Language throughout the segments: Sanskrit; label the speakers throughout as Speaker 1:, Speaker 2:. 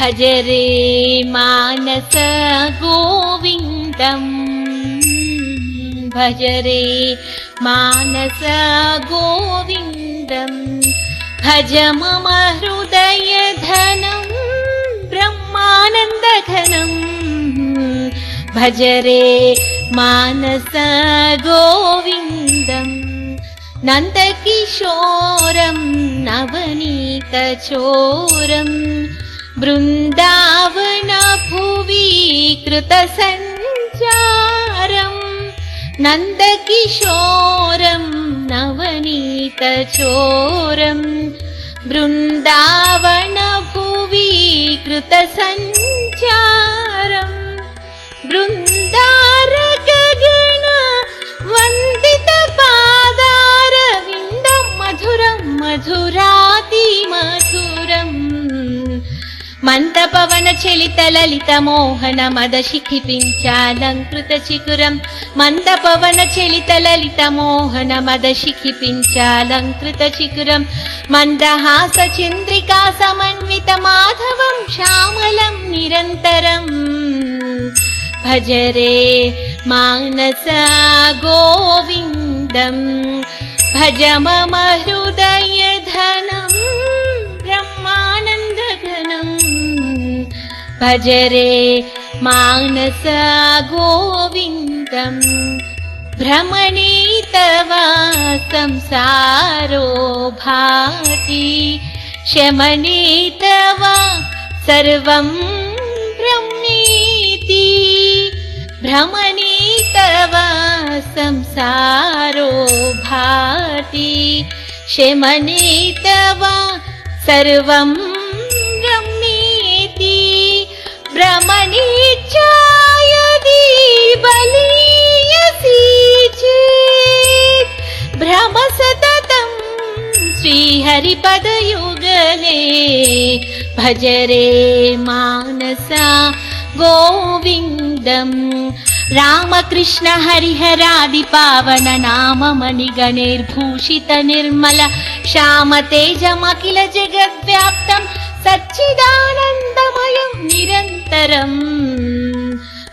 Speaker 1: भज रे मानस गोविन्दम् भज रे मानस गोविन्दम् भज मम हृदय धनं ब्रह्मानन्दघनम् भज रे मानस गोविन्दम् नन्दकिशोरं नवनीतचोरम् बृन्दावनभुवि कृतसञ्चारम् नन्दकिशोरं नवनीतचोरम् बृन्दावनभुवि कृतसञ्चारम् बृन्दारगगन वन्दितपादारविन्दं मधुरं मधुरातिमधुरम् मन्दपवन चलित ललित मोहन मदशिखि पिञ्चालङ्कृतचिकुरम् मन्दपवन चलित ललित मोहन मदशिखि पिञ्चालङ्कृतचिकुरम् मन्दहास चन्द्रिका समन्वित माधवं श्यामलं निरन्तरम् भज रे मानस गोविन्दम् भज मम हृदय धनं ब्रह्मानन्दघनम् भज रे मानस गोविन्दम् भ्रमणे तव संसारो भाति शमने तव सर्वं ब्रह्मेति भ्रमणे तव संसारो भाति शमने तव सर्वं ब्रह्मेति भ्रमणे च यदि बलीयसि चेत् भ्रम सततं श्रीहरिपदयुगले भज रे मानस गोविन्दम् रामकृष्ण हरिहरादि पावन नाम मणिगणैर्भूषित निर्मल श्याम तेजमखिल जगद्व्याप्तं सच्चिदानन्दमयं निरन्तरम्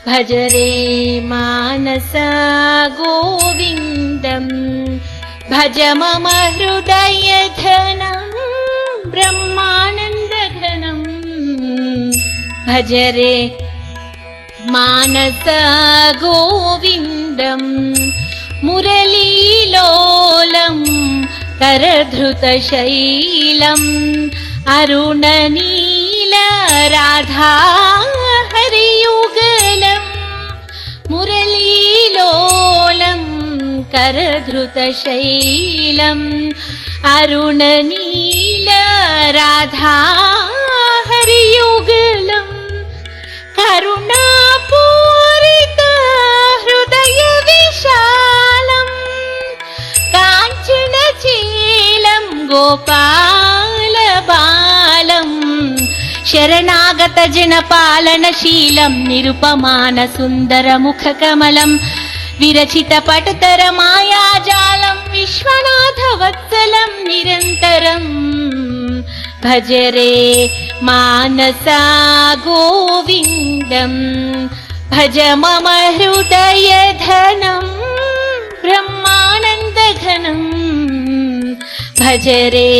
Speaker 1: भज रे मानस गोविन्दम् भज मम हृदय धनं ब्रह्मानन्दघनम् भज रे मानस गोविन्दम् मुरलीलोलं करधृतशैलम् अरुणनील राधा हरियुगलम् मुरलीलोलं करधृतशैलम् अरुणनील राधा हरियुगलम् करुणापूरित हृदय विशालम् काञ्चनचीलं गोपाल बालम् शरणागत जनपालनशीलं निरुपमान सुन्दर मुखकमलं विरचित पटतर मायाजालं विश्वनाथ वत्सलं निरन्तरम् भज रे मानस गोविन्दम् भज मम हृदय धनं ब्रह्मानन्दघनम् भज रे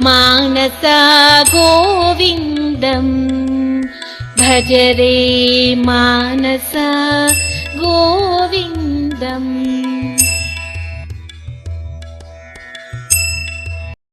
Speaker 1: मानस गोविन्दम् भज रे मानस गोविन्दम्।